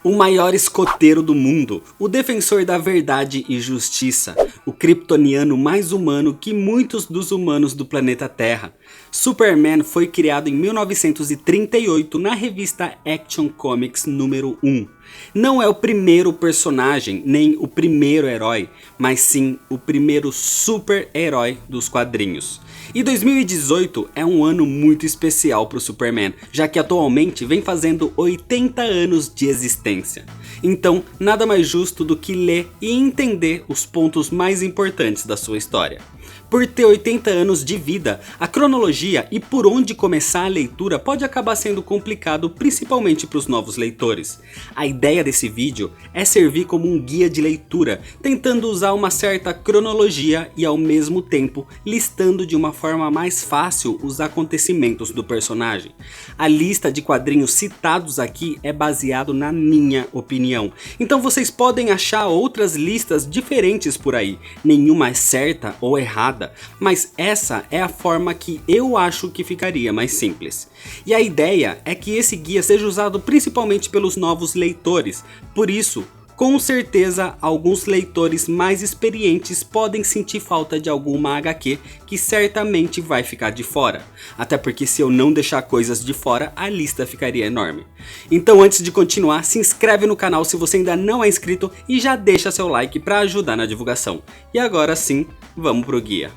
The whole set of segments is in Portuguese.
O maior escoteiro do mundo, o defensor da verdade e justiça, o kryptoniano mais humano que muitos dos humanos do planeta Terra. Superman foi criado em 1938 na revista Action Comics número 1. Não é o primeiro personagem, nem o primeiro herói, mas sim o primeiro super-herói dos quadrinhos. E 2018 é um ano muito especial para o Superman, já que atualmente vem fazendo 80 anos de existência. Então, nada mais justo do que ler e entender os pontos mais importantes da sua história. Por ter 80 anos de vida, a cronologia e por onde começar a leitura pode acabar sendo complicado, principalmente para os novos leitores. A ideia desse vídeo é servir como um guia de leitura, tentando usar uma certa cronologia e ao mesmo tempo listando de uma forma mais fácil os acontecimentos do personagem. A lista de quadrinhos citados aqui é baseado na minha opinião, então vocês podem achar outras listas diferentes por aí, nenhuma é certa ou errada. Mas essa é a forma que eu acho que ficaria mais simples. E a ideia é que esse guia seja usado principalmente pelos novos leitores, por isso, com certeza alguns leitores mais experientes podem sentir falta de alguma HQ que certamente vai ficar de fora. Até porque se eu não deixar coisas de fora, a lista ficaria enorme. Então antes de continuar, se inscreve no canal se você ainda não é inscrito e já deixa seu like para ajudar na divulgação. E agora sim, vamos pro guia.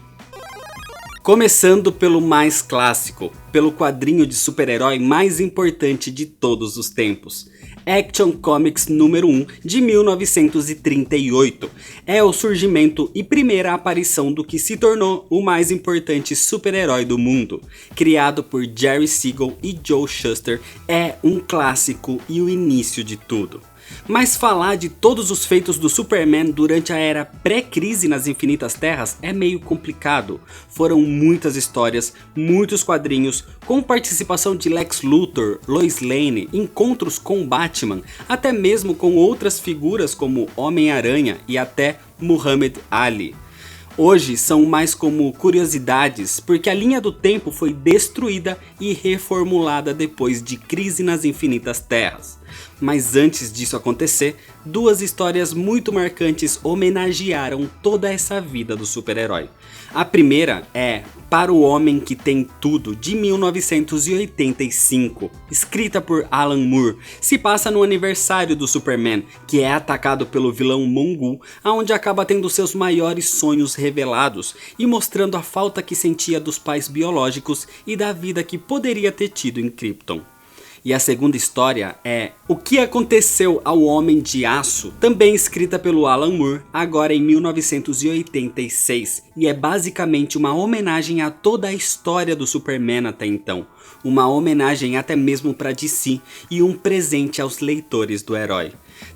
Começando pelo mais clássico, pelo quadrinho de super-herói mais importante de todos os tempos. Action Comics número 1 de 1938. É o surgimento e primeira aparição do que se tornou o mais importante super-herói do mundo. Criado por Jerry Siegel e Joe Shuster, é um clássico e o início de tudo. Mas falar de todos os feitos do Superman durante a era pré-crise nas Infinitas Terras é meio complicado. Foram muitas histórias, muitos quadrinhos, com participação de Lex Luthor, Lois Lane, encontros com Batman, até mesmo com outras figuras como Homem-Aranha e até Muhammad Ali. Hoje são mais como curiosidades, porque a linha do tempo foi destruída e reformulada depois de Crise nas Infinitas Terras. Mas antes disso acontecer, duas histórias muito marcantes homenagearam toda essa vida do super-herói. A primeira é Para o Homem que Tem Tudo, de 1985, escrita por Alan Moore. Se passa no aniversário do Superman, que é atacado pelo vilão Mongul, onde acaba tendo seus maiores sonhos revelados e mostrando a falta que sentia dos pais biológicos e da vida que poderia ter tido em Krypton. E a segunda história é O que Aconteceu ao Homem de Aço, também escrita pelo Alan Moore, agora em 1986, e é basicamente uma homenagem a toda a história do Superman até então, uma homenagem até mesmo para DC e um presente aos leitores do herói.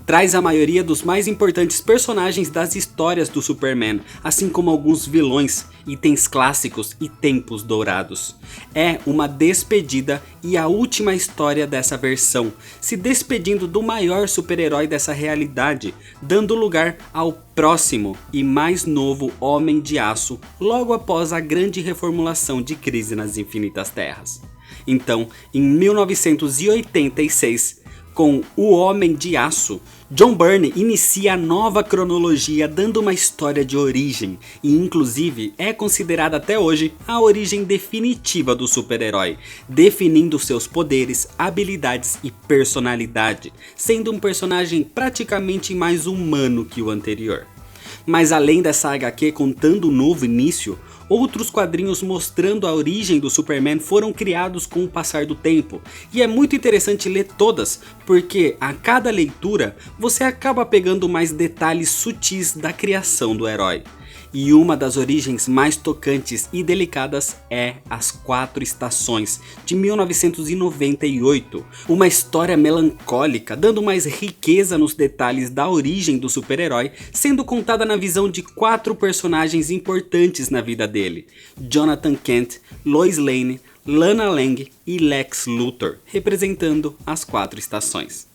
Traz a maioria dos mais importantes personagens das histórias do Superman, assim como alguns vilões, itens clássicos e tempos dourados. É uma despedida e a última história dessa versão, se despedindo do maior super-herói dessa realidade, dando lugar ao próximo e mais novo Homem de Aço logo após a grande reformulação de Crise nas Infinitas Terras. Então, em 1986, com O Homem de Aço, John Byrne inicia a nova cronologia dando uma história de origem e inclusive é considerada até hoje a origem definitiva do super-herói, definindo seus poderes, habilidades e personalidade, sendo um personagem praticamente mais humano que o anterior. Mas além dessa HQ contando um novo início, outros quadrinhos mostrando a origem do Superman foram criados com o passar do tempo, e é muito interessante ler todas, porque a cada leitura você acaba pegando mais detalhes sutis da criação do herói. E uma das origens mais tocantes e delicadas é As Quatro Estações, de 1998. Uma história melancólica, dando mais riqueza nos detalhes da origem do super-herói, sendo contada na visão de quatro personagens importantes na vida dele: Jonathan Kent, Lois Lane, Lana Lang e Lex Luthor, representando as quatro estações.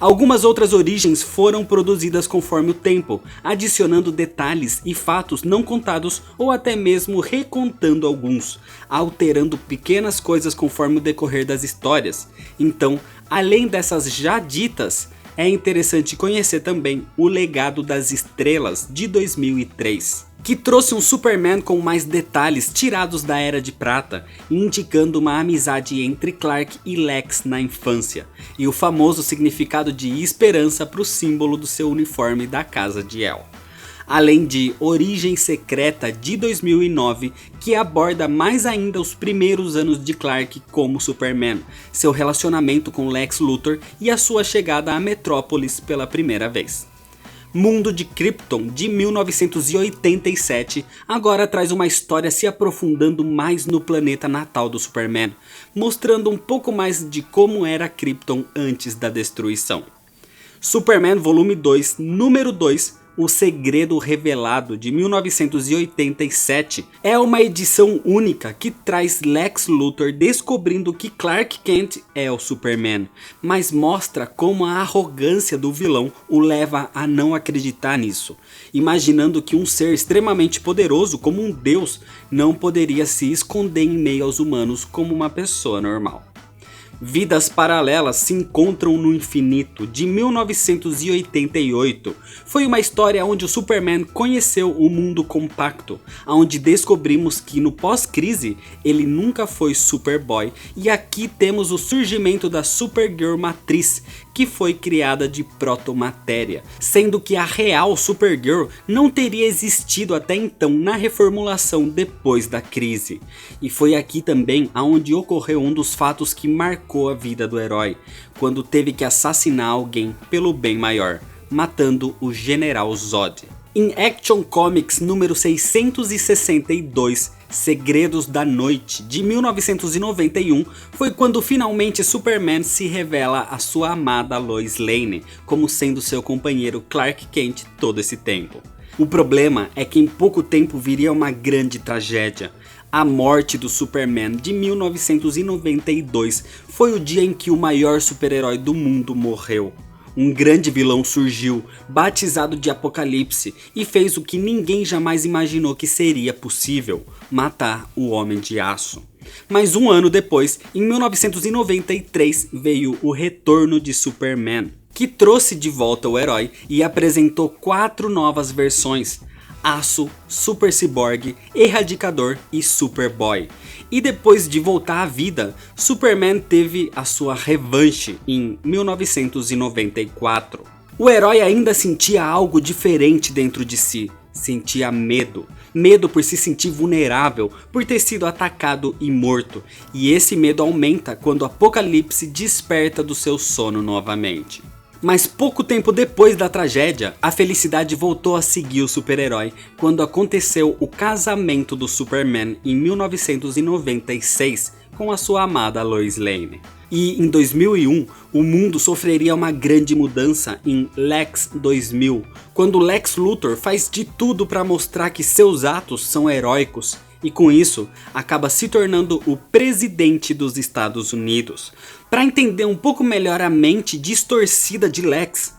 Algumas outras origens foram produzidas conforme o tempo, adicionando detalhes e fatos não contados ou até mesmo recontando alguns, alterando pequenas coisas conforme o decorrer das histórias. Então, além dessas já ditas, é interessante conhecer também O Legado das Estrelas de 2003, que trouxe um Superman com mais detalhes tirados da Era de Prata, indicando uma amizade entre Clark e Lex na infância, e o famoso significado de esperança para o símbolo do seu uniforme da Casa de El. Além de Origem Secreta de 2009, que aborda mais ainda os primeiros anos de Clark como Superman, seu relacionamento com Lex Luthor e a sua chegada a Metrópolis pela primeira vez. Mundo de Krypton de 1987 agora traz uma história se aprofundando mais no planeta natal do Superman, mostrando um pouco mais de como era Krypton antes da destruição. Superman Volume 2, número 2, O Segredo Revelado de 1987 é uma edição única que traz Lex Luthor descobrindo que Clark Kent é o Superman, mas mostra como a arrogância do vilão o leva a não acreditar nisso, imaginando que um ser extremamente poderoso como um deus não poderia se esconder em meio aos humanos como uma pessoa normal. Vidas Paralelas se Encontram no Infinito de 1988 foi uma história onde o Superman conheceu o mundo compacto, onde descobrimos que no pós-crise ele nunca foi Superboy, e aqui temos o surgimento da Supergirl Matriz, que foi criada de protomatéria, sendo que a real Supergirl não teria existido até então na reformulação depois da crise. E foi aqui também onde ocorreu um dos fatos que marcou a vida do herói, quando teve que assassinar alguém pelo bem maior, matando o General Zod. Em Action Comics número 662, Segredos da Noite, de 1991, foi quando finalmente Superman se revela a sua amada Lois Lane, como sendo seu companheiro Clark Kent todo esse tempo. O problema é que em pouco tempo viria uma grande tragédia. A morte do Superman de 1992 foi o dia em que o maior super-herói do mundo morreu. Um grande vilão surgiu, batizado de Apocalipse, e fez o que ninguém jamais imaginou que seria possível: matar o Homem de Aço. Mas um ano depois, em 1993, veio o retorno de Superman, que trouxe de volta o herói e apresentou 4 novas versões: Aço, Super Cyborg, Erradicador e Superboy. E depois de voltar à vida, Superman teve a sua revanche em 1994. O herói ainda sentia algo diferente dentro de si. Sentia medo. Medo por se sentir vulnerável, por ter sido atacado e morto. E esse medo aumenta quando Apocalipse desperta do seu sono novamente. Mas pouco tempo depois da tragédia, a felicidade voltou a seguir o super-herói quando aconteceu o casamento do Superman em 1996 com a sua amada Lois Lane. E em 2001, o mundo sofreria uma grande mudança em Lex 2000, quando Lex Luthor faz de tudo para mostrar que seus atos são heróicos. E com isso, acaba se tornando o presidente dos Estados Unidos. Para entender um pouco melhor a mente distorcida de Lex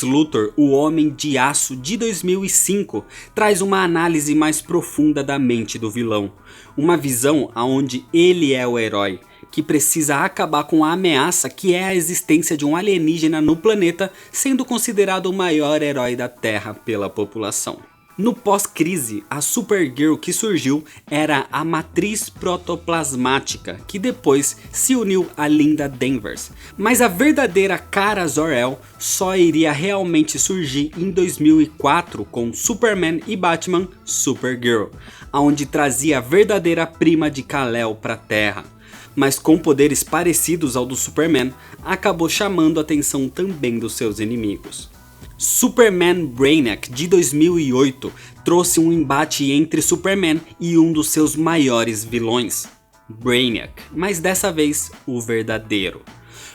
Luthor, o Homem de Aço de 2005, traz uma análise mais profunda da mente do vilão. Uma visão onde ele é o herói, que precisa acabar com a ameaça que é a existência de um alienígena no planeta, sendo considerado o maior herói da Terra pela população. No pós-crise, a Supergirl que surgiu era a Matriz Protoplasmática, que depois se uniu a Linda Danvers. Mas a verdadeira Kara Zor-El só iria realmente surgir em 2004 com Superman e Batman Supergirl, onde trazia a verdadeira prima de Kal-El para a Terra. Mas com poderes parecidos ao do Superman, acabou chamando a atenção também dos seus inimigos. Superman Brainiac de 2008 trouxe um embate entre Superman e um dos seus maiores vilões, Brainiac, mas dessa vez o verdadeiro.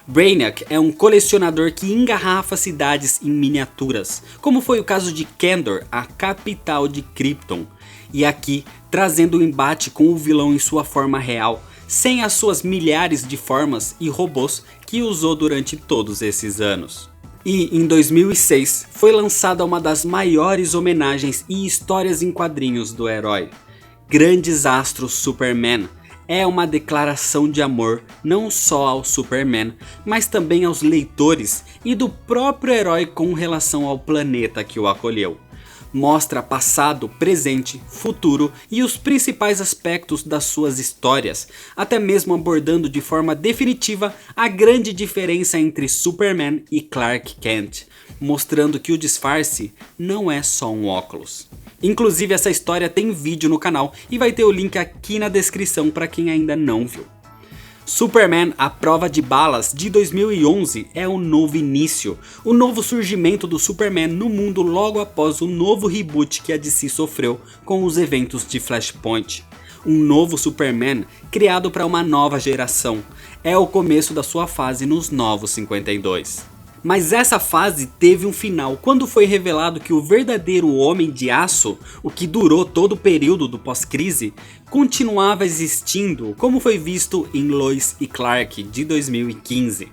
Brainiac é um colecionador que engarrafa cidades em miniaturas, como foi o caso de Kandor, a capital de Krypton, e aqui trazendo o embate com o vilão em sua forma real, sem as suas milhares de formas e robôs que usou durante todos esses anos. E em 2006 foi lançada uma das maiores homenagens e histórias em quadrinhos do herói, Grandes Astros Superman. É uma declaração de amor não só ao Superman, mas também aos leitores e do próprio herói com relação ao planeta que o acolheu. Mostra passado, presente, futuro e os principais aspectos das suas histórias, até mesmo abordando de forma definitiva a grande diferença entre Superman e Clark Kent, mostrando que o disfarce não é só um óculos. Inclusive essa história tem vídeo no canal e vai ter o link aqui na descrição para quem ainda não viu. Superman, a prova de balas de 2011 é o novo início, o novo surgimento do Superman no mundo logo após o novo reboot que a DC sofreu com os eventos de Flashpoint. Um novo Superman criado para uma nova geração, é o começo da sua fase nos Novos 52. Mas essa fase teve um final quando foi revelado que o verdadeiro Homem de Aço, o que durou todo o período do pós-crise, continuava existindo como foi visto em Lois e Clark de 2015.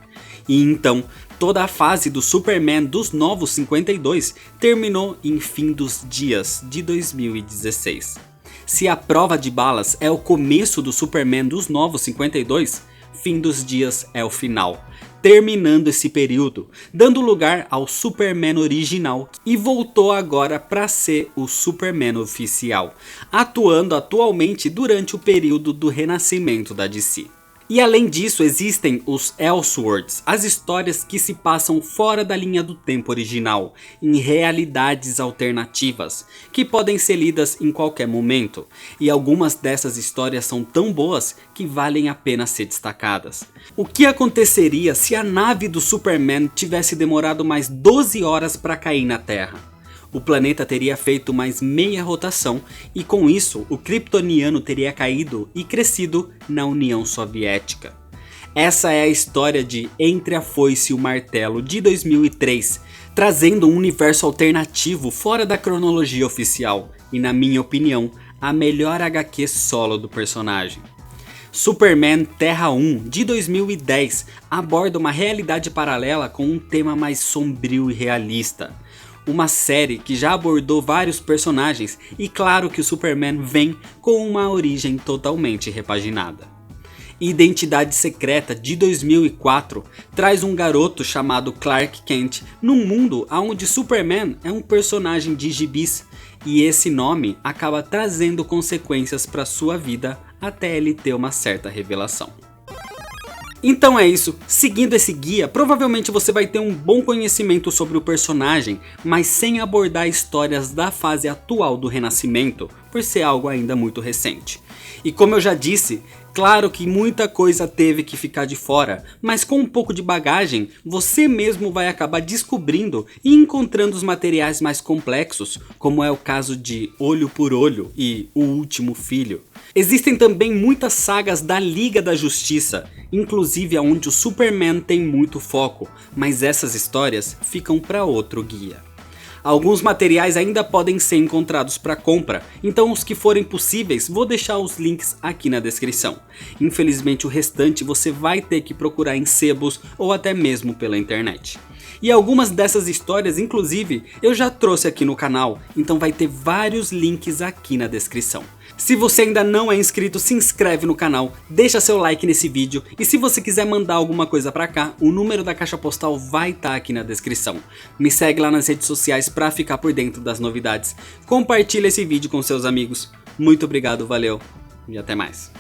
E então, toda a fase do Superman dos Novos 52 terminou em Fim dos Dias de 2016. Se a prova de balas é o começo do Superman dos Novos 52, Fim dos Dias é o final, terminando esse período, dando lugar ao Superman original e voltou agora para ser o Superman oficial, atuando atualmente durante o período do renascimento da DC. E além disso existem os Elseworlds, as histórias que se passam fora da linha do tempo original, em realidades alternativas, que podem ser lidas em qualquer momento, e algumas dessas histórias são tão boas que valem a pena ser destacadas. O que aconteceria se a nave do Superman tivesse demorado mais 12 horas para cair na Terra? O planeta teria feito mais meia rotação e com isso o kryptoniano teria caído e crescido na União Soviética. Essa é a história de Entre a Foice e o Martelo de 2003, trazendo um universo alternativo fora da cronologia oficial e, na minha opinião, a melhor HQ solo do personagem. Superman Terra 1 de 2010 aborda uma realidade paralela com um tema mais sombrio e realista. Uma série que já abordou vários personagens e claro que o Superman vem com uma origem totalmente repaginada. Identidade Secreta de 2004 traz um garoto chamado Clark Kent num mundo onde Superman é um personagem de gibis e esse nome acaba trazendo consequências para sua vida até ele ter uma certa revelação. Então é isso, seguindo esse guia, provavelmente você vai ter um bom conhecimento sobre o personagem, mas sem abordar histórias da fase atual do Renascimento, por ser algo ainda muito recente. E como eu já disse, claro que muita coisa teve que ficar de fora, mas com um pouco de bagagem, você mesmo vai acabar descobrindo e encontrando os materiais mais complexos, como é o caso de Olho por Olho e O Último Filho. Existem também muitas sagas da Liga da Justiça, inclusive onde o Superman tem muito foco, mas essas histórias ficam para outro guia. Alguns materiais ainda podem ser encontrados para compra, então os que forem possíveis vou deixar os links aqui na descrição. Infelizmente o restante você vai ter que procurar em sebos ou até mesmo pela internet. E algumas dessas histórias inclusive eu já trouxe aqui no canal, então vai ter vários links aqui na descrição. Se você ainda não é inscrito, se inscreve no canal, deixa seu like nesse vídeo e se você quiser mandar alguma coisa pra cá, o número da caixa postal vai estar aqui na descrição. Me segue lá nas redes sociais pra ficar por dentro das novidades. Compartilha esse vídeo com seus amigos. Muito obrigado, valeu e até mais.